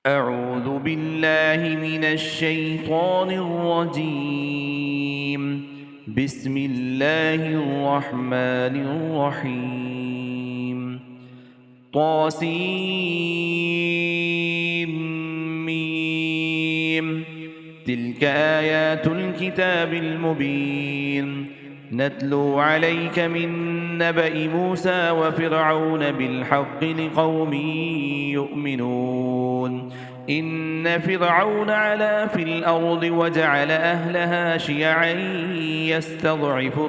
أعوذ بالله من الشيطان الرجيم. بسم الله الرحمن الرحيم. طاسيم. تلك آيات الكتاب المبين. نتلو عليك من نبأ موسى وفرعون بالحق لقوم يؤمنون. إن فرعون علا في الأرض وجعل أهلها شيعا يستضعف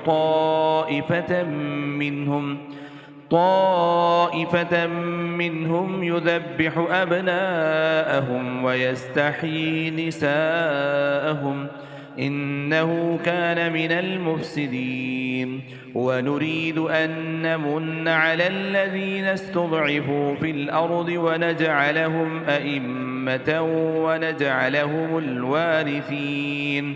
طائفة منهم يذبح أبناءهم ويستحيي نساءهم إنه كان من المفسدين. ونريد أن نمن على الذين استضعفوا في الأرض ونجعلهم أئمة ونجعلهم الوارثين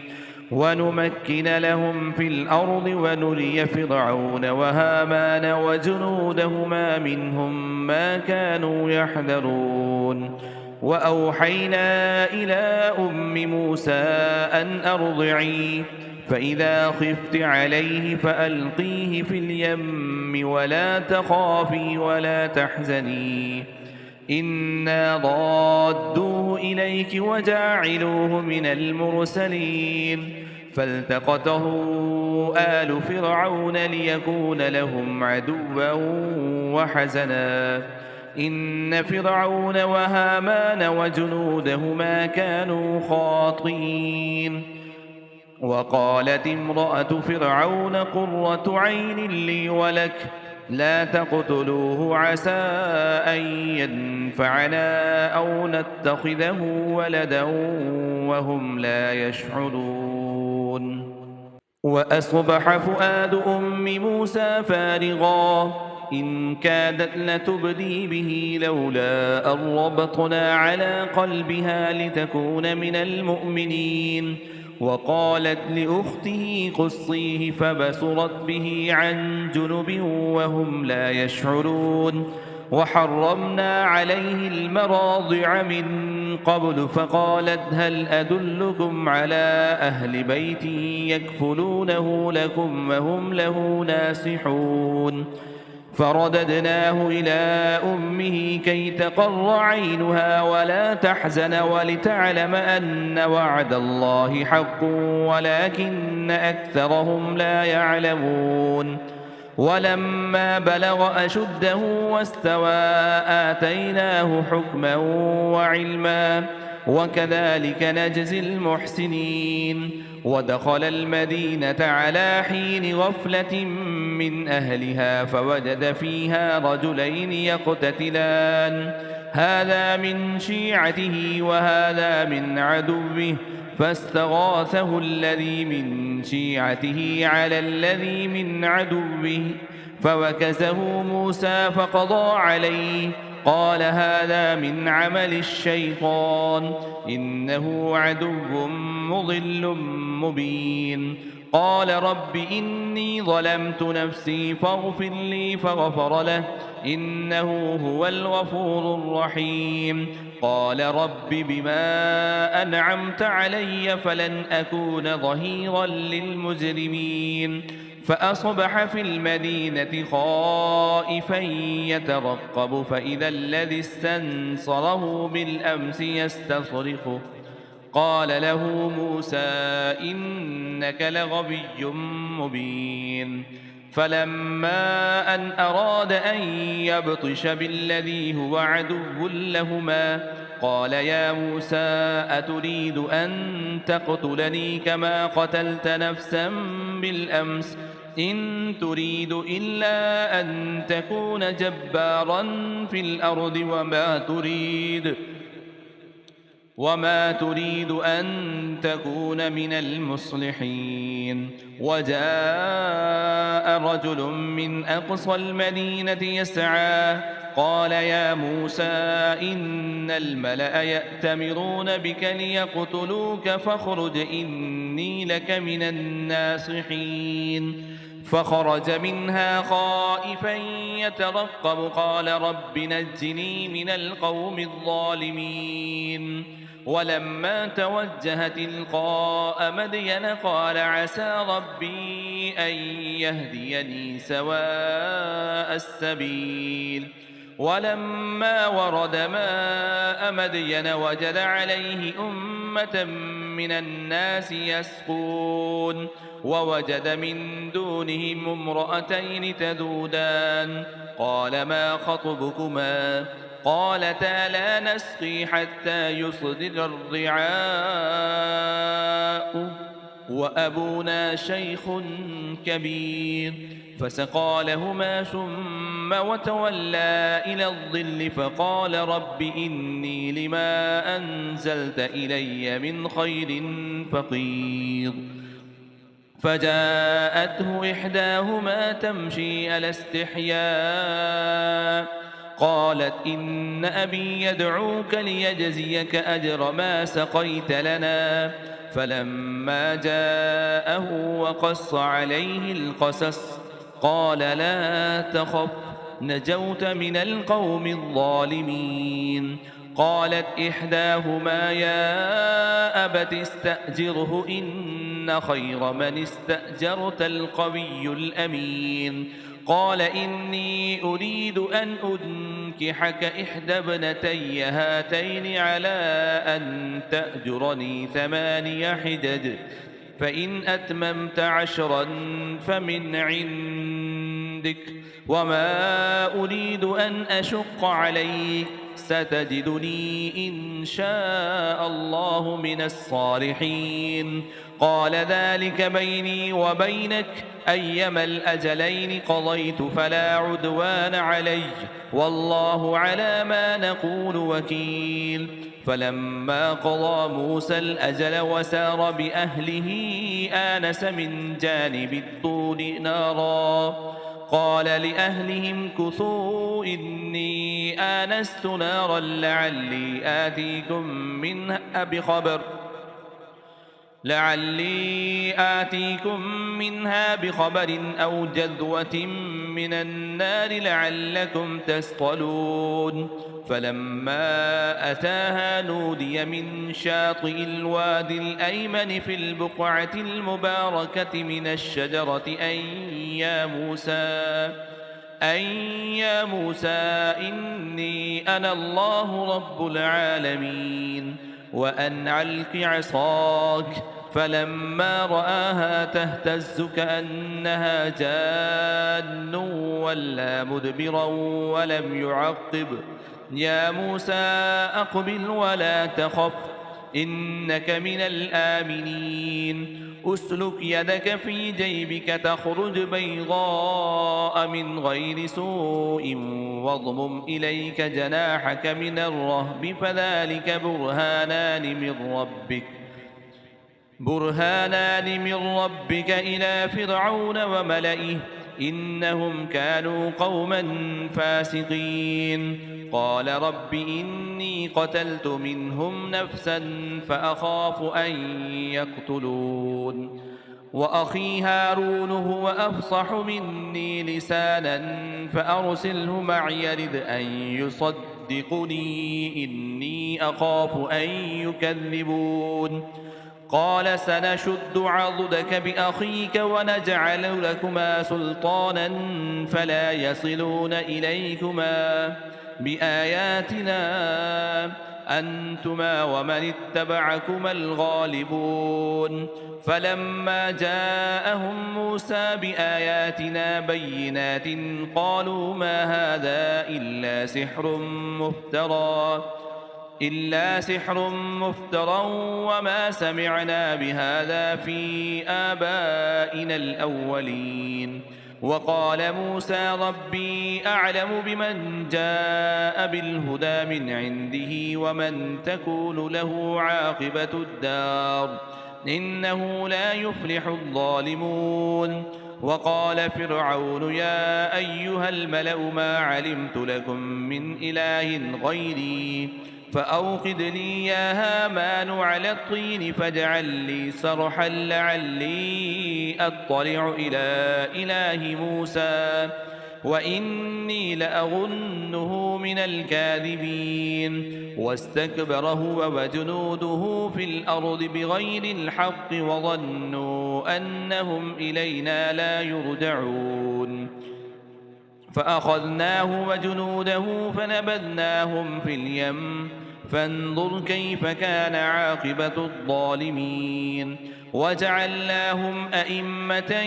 ونمكن لهم في الأرض ونري فرعون وهامان وجنودهما منهم ما كانوا يحذرون. وأوحينا إلى أم موسى أن أرضعيه فإذا خفت عليه فألقيه في اليم ولا تخافي ولا تحزني إنا ضادوه إليك وجاعلوه من المرسلين. فالتقطه آل فرعون ليكون لهم عدوا وحزنا إن فرعون وهامان وجنودهما كانوا خاطئين. وقالت امرأة فرعون قرة عين لي ولك لا تقتلوه عسى أن ينفعنا أو نتخذه ولدا وهم لا يشعرون. وأصبح فؤاد أم موسى فارغا إن كادت لتبدي به لولا أن ربطنا على قلبها لتكون من المؤمنين. وقالت لأخته قصيه فبصرت به عن جنب وهم لا يشعرون. وحرمنا عليه المراضع من قبل فقالت هل أدلكم على أهل بيت يكفلونه لكم وهم له ناصحون. فرددناه إلى أمه كي تقر عينها ولا تحزن ولتعلم أن وعد الله حق ولكن أكثرهم لا يعلمون. ولما بلغ أشده واستوى آتيناه حكما وعلما وكذلك نجزي المحسنين. ودخل المدينة على حين غفلة من أهلها فوجد فيها رجلين يقتتلان هذا من شيعته وهذا من عدوه فاستغاثه الذي من شيعته على الذي من عدوه فوكزه موسى فقضى عليه قال هذا من عمل الشيطان إنه عدو مضل مبين. قال رب إني ظلمت نفسي فاغفر لي فغفر له إنه هو الغفور الرحيم. قال رب بما أنعمت علي فلن أكون ظهيرا للمجرمين. فأصبح في المدينة خائفا يترقب فإذا الذي استنصره بالأمس يستصرخه قال له موسى إنك لغبي مبين. فلما أن أراد أن يبطش بالذي هو عدو لهما قال يا موسى أتريد أن تقتلني كما قتلت نفسا بالأمس إن تريد إلا أن تكون جبارا في الأرض وما تريد أن تكون من المصلحين. وجاء رجل من أقصى المدينة يسعى قال يا موسى إن الملأ يأتمرون بك ليقتلوك فاخرج إني لك من الناصحين. فخرج منها خائفا يترقب قال رب نجني من القوم الظالمين ولما توجه تلقاء مدين قال عسى ربي أن يهديني سواء السبيل ولما ورد ماء مدين وجد عليه أمة من الناس يسقون ووجد من دونهم امرأتين تذودان قال ما خطبكما قالتا لا نسقي حتى يصدر الرعاء وأبونا شيخ كبير فسقى لهما ثم وتولى إلى الظل فقال رب إني لما أنزلت إلي من خير فقير فجاءته إحداهما تمشي على استحياء قالت إن أبي يدعوك ليجزيك أجر ما سقيت لنا فلما جاءه وقص عليه القصص قال لا تخف نجوت من القوم الظالمين قالت إحداهما يا أبت استأجره إن خير من استأجرت القوي الأمين قال إني أريد أن أنكحك إحدى ابنتي هاتين على أن تأجرني 8 حجج فإن أتممت 10 فمن عندك وما أريد أن أشق عليك ستجدني إن شاء الله من الصالحين قال ذلك بيني وبينك أيما الأجلين قضيت فلا عدوان علي والله على ما نقول وكيل فلما قضى موسى الأجل وسار بأهله آنس من جانب الطور نارا قال لأهلهم كثوا إني آنست نارا لعلي آتيكم منها بخبر أو جذوة من النار لعلكم تصطلون فلما أتاها نودي من شاطئ الوادي الأيمن في البقعة المباركة من الشجرة أن يا موسى إني أنا الله رب العالمين وأن ألق عصاك فلما رآها تهتز كأنها جان ولا مدبرا ولم يعقب يا موسى أقبل ولا تخف إنك من الآمنين أسلك يدك في جيبك تخرج بيضاء من غير سوء واضمم إليك جناحك من الرهب فذلك برهانان من ربك إلى فرعون وملئه إنهم كانوا قوما فاسقين قال رب إني قتلت منهم نفسا فأخاف أن يقتلون وأخي هارون هو أفصح مني لسانا فأرسله معي يرد أن يصدقني إني أخاف أن يكذبون قال سنشد عضدك بأخيك ونجعل لكما سلطانا فلا يصلون إليكما بآياتنا أنتما ومن اتبعكما الغالبون فلما جاءهم موسى بآياتنا بينات قالوا ما هذا إلا سحر مفترى وما سمعنا بهذا في آبائنا الأولين وقال موسى ربي أعلم بمن جاء بالهدى من عنده ومن تكون له عاقبة الدار إنه لا يفلح الظالمون وقال فرعون يا أيها الملأ ما علمت لكم من إله غيري فأوقد لي يا هامان على الطين فاجعل لي صرحا لعلي أطلع إلى إله موسى وإني لأظنه من الكاذبين. واستكبر هو وجنوده في الأرض بغير الحق وظنوا أنهم إلينا لا يرجعون. فأخذناه وجنوده فنبذناهم في اليم فانظر كيف كان عاقبة الظالمين. وجعلناهم أئمة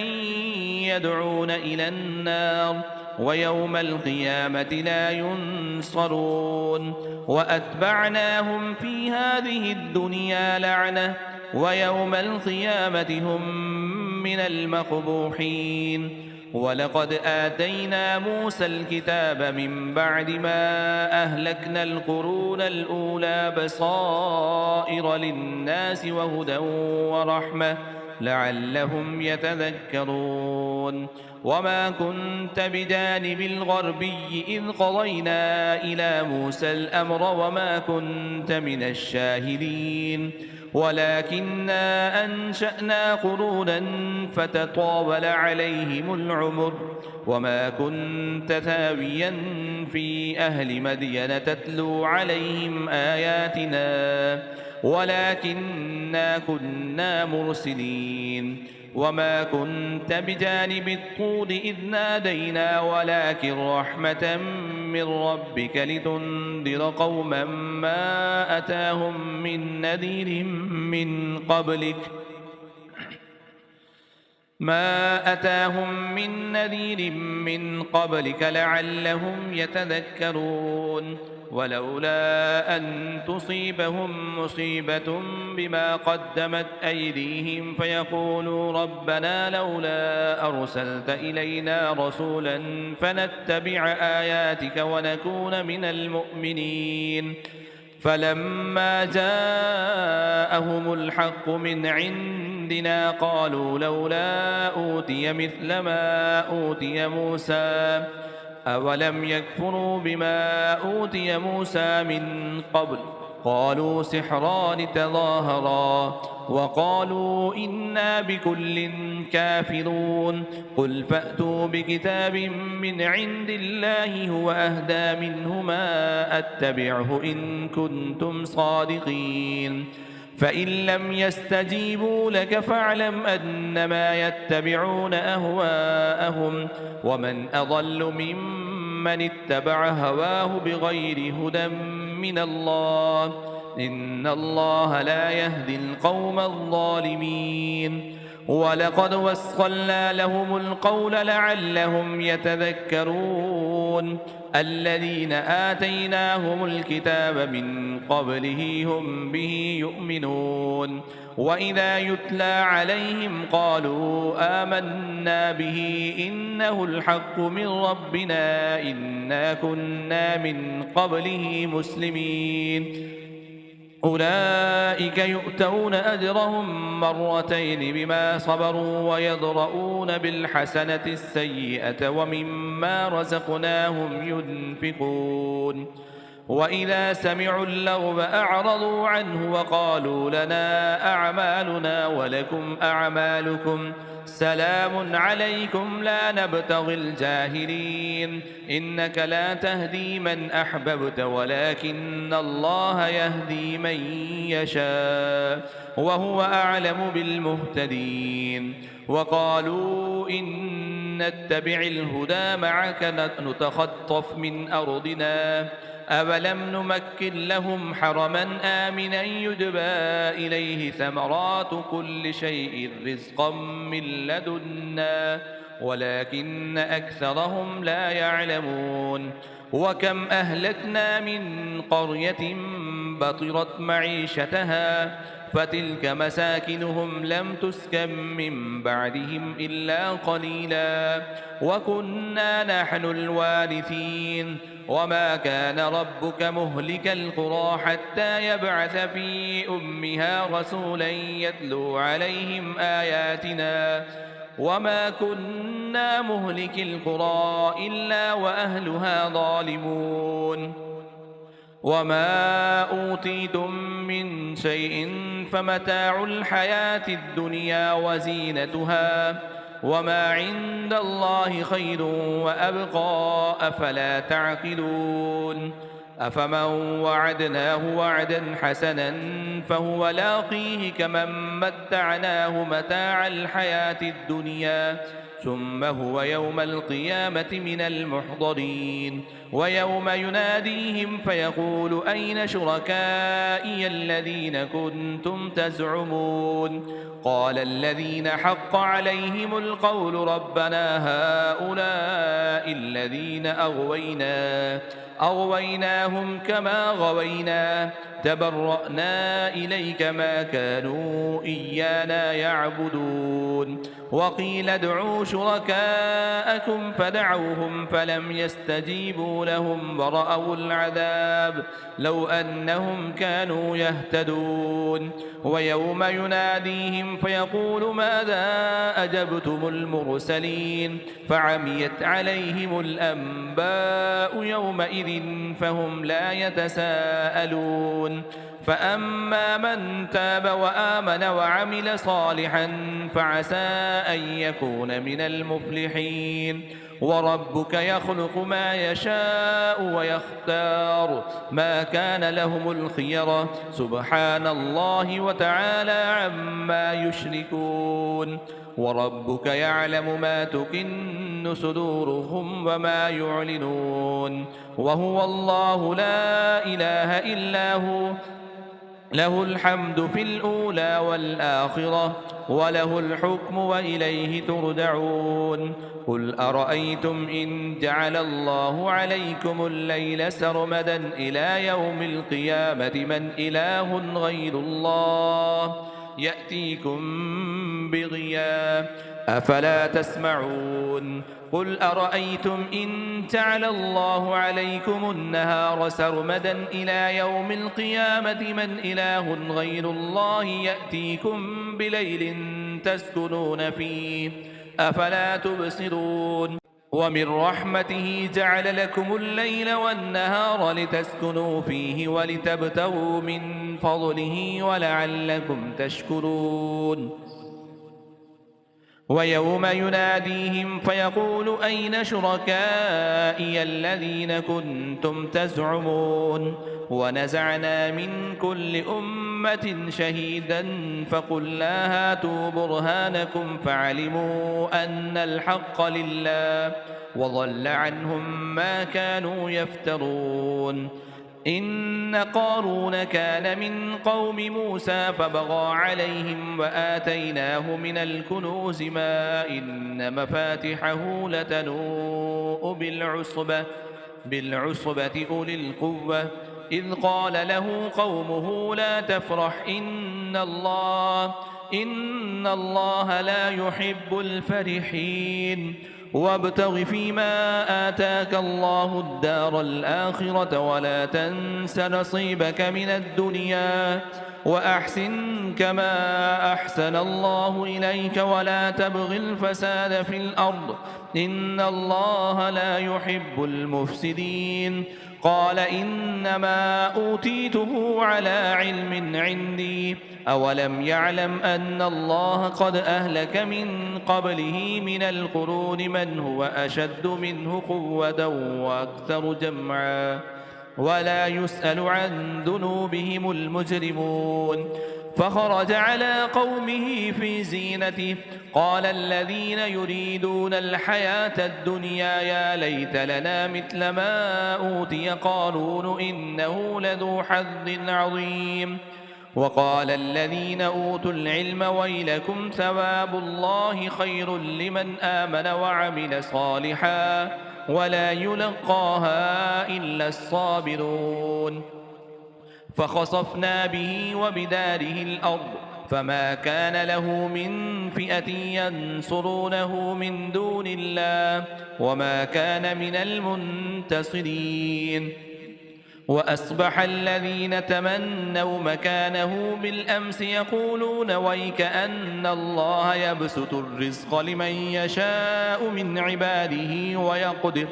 يدعون إلى النار ويوم القيامة لا ينصرون. وأتبعناهم في هذه الدنيا لعنة ويوم القيامة هم من المقبوحين. ولقد آتينا موسى الكتاب من بعد ما أهلكنا القرون الأولى بصائر للناس وهدى ورحمة لعلهم يتذكرون. وما كنت بجانب الغربي إذ قضينا إلى موسى الأمر وما كنت من الشاهدين ولكننا أنشأنا قرونا فتطاول عليهم العمر وما كنت ثاويا في أهل مدين تتلو عليهم آياتنا ولكننا كنا مرسلين. وما كنت بجانب الطور إذ نادينا ولكن رحمة من ربك لتنذر قوما ما أتاهم من نذير من قبلك لعلهم يتذكرون. ولولا أن تصيبهم مصيبة بما قدمت أيديهم فيقولوا ربنا لولا أرسلت إلينا رسولا فنتبع آياتك ونكون من المؤمنين. فلما جاءهم الحق من عندنا قالوا لولا أوتي مثل ما أوتي موسى أولم يكفروا بما أوتي موسى من قبل قالوا سحران تظاهرا وقالوا إنا بكل كافرون. قل فأتوا بكتاب من عند الله هو أهدى منهما أتبعه إن كنتم صادقين. فإن لم يستجيبوا لك فاعلم أنما يتبعون أهواءهم ومن أضل ممن اتبع هواه بغير هدى من الله إن الله لا يهدي القوم الظالمين. ولقد وصلنا لهم القول لعلهم يتذكرون. الذين آتيناهم الكتاب من قبله هم به يؤمنون. وإذا يتلى عليهم قالوا آمنا به إنه الحق من ربنا إنا كنا من قبله مسلمين. أولئك يؤتون أجرهم مرتين بما صبروا ويضرؤون بالحسنة السيئة ومما رزقناهم ينفقون. وإذا سمعوا اللغو أعرضوا عنه وقالوا لنا أعمالنا ولكم أعمالكم سلام عليكم لا نبتغي الجاهلين إنك لا تهدي من أحببت ولكن الله يهدي من يشاء وهو أعلم بالمهتدين. وقالوا إن نتبع الهدى معك نتخطف من أرضنا أولم نمكن لهم حرما آمنا يجبى إليه ثمرات كل شيء رزقا من لدنا ولكن أكثرهم لا يعلمون. وكم أهلكنا من قرية بطرت معيشتها فتلك مساكنهم لم تسكن من بعدهم إلا قليلا وكنا نحن الوارثين. وما كان ربك مهلك القرى حتى يبعث في أمها رسولا يتلو عليهم آياتنا وما كنا مهلك القرى إلا وأهلها ظالمون. وما أوتيتم من شيء فمتاع الحياة الدنيا وزينتها وما عند الله خير وأبقى أفلا تعقلون أفمن وعدناه وعدا حسنا فهو لاقيه كمن متعناه متاع الحياة الدنيا ثم هو يوم القيامة من المحضرين ويوم يناديهم فيقول أين شركائي الذين كنتم تزعمون قال الذين حق عليهم القول ربنا هؤلاء الذين أغويناهم كما غوينا تبرأنا إليك ما كانوا إيانا يعبدون وقيل ادعوا شركاءكم فدعوهم فلم يستجيبوا لهم ورأوا العذاب لو أنهم كانوا يهتدون ويوم يناديهم فيقول ماذا أجبتم المرسلين فعميت عليهم الأنباء يومئذ فهم لا يتساءلون فأما من تاب وآمن وعمل صالحا فعسى أن يكون من المفلحين وربك يخلق ما يشاء ويختار ما كان لهم الخيرة سبحان الله وتعالى عما يشركون وربك يعلم ما تكن صدورهم وما يعلنون وهو الله لا إله إلا هو له الحمد في الأولى والآخرة وله الحكم وإليه ترجعون قل أرأيتم إن جعل الله عليكم الليل سرمدا إلى يوم القيامة من إله غير الله يأتيكم بضياء أفلا تسمعون قل أرأيتم إن جعل الله عليكم النهار سرمدا إلى يوم القيامة من إله غير الله يأتيكم بليل تسكنون فيه أفلا تبصرون ومن رحمته جعل لكم الليل والنهار لتسكنوا فيه ولتبتغوا من فضله ولعلكم تشكرون ويوم يناديهم فيقول أين شركائي الذين كنتم تزعمون ونزعنا من كل أمة شهيدا فقلنا هاتوا برهانكم فعلموا أن الحق لله وضل عنهم ما كانوا يفترون إن قارون كان من قوم موسى فبغى عليهم وآتيناه من الكنوز ما إن مفاتحه لتنوء بالعصبة أولي القوة إذ قال له قومه لا تفرح إن الله لا يحب الفرحين وابتغ فيما آتاك الله الدار الآخرة ولا تنس نصيبك من الدنيا وأحسن كما أحسن الله إليك ولا تبغ الفساد في الأرض إن الله لا يحب المفسدين قال إنما أوتيته على علم عندي أولم يعلم أن الله قد أهلك من قبله من القرون من هو أشد منه قوة وأكثر جمعا ولا يسأل عن ذنوبهم المجرمون فخرج على قومه في زينته قال الذين يريدون الحياة الدنيا يا ليت لنا مثل ما أوتي قارون إنه لذو حظ عظيم وقال الذين أوتوا العلم ويلكم ثواب الله خير لمن آمن وعمل صالحا ولا يلقاها إلا الصابرون فخسفنا به وبداره الأرض فما كان له من فئة ينصرونه من دون الله وما كان من المنتصرين وأصبح الذين تمنوا مكانه بالأمس يقولون ويك أن الله يبسط الرزق لمن يشاء من عباده ويقدر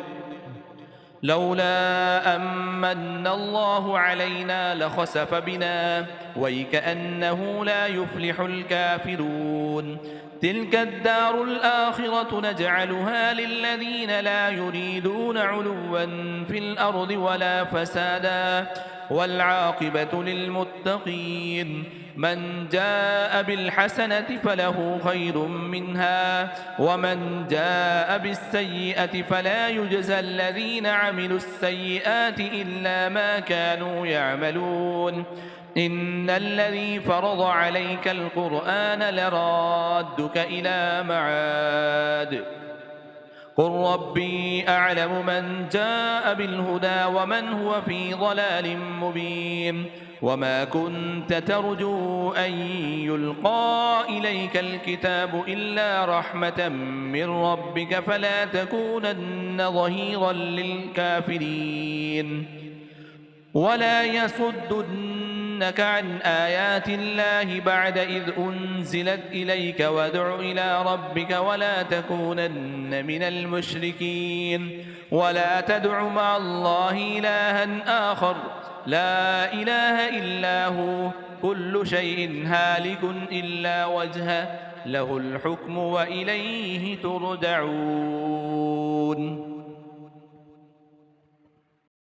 لولا أمن الله علينا لخسف بنا ويكأنه لا يفلح الكافرون تلك الدار الآخرة نجعلها للذين لا يريدون علوا في الأرض ولا فسادا والعاقبة للمتقين من جاء بالحسنة فله خير منها ومن جاء بالسيئة فلا يجزى الذين عملوا السيئات إلا ما كانوا يعملون إن الذي فرض عليك القرآن لرادك إلى معاد قل ربي أعلم من جاء بالهدى ومن هو في ضلال مبين وما كنت ترجو أن يلقى إليك الكتاب إلا رحمة من ربك فلا تكونن ظهيرا للكافرين ولا يصدنك عن آيات الله بعد إذ أنزلت إليك وادع إلى ربك ولا تكونن من المشركين ولا تدع مع الله إلها آخر لا إله إلا هو كل شيء هالك إلا وجهه له الحكم وإليه ترجعون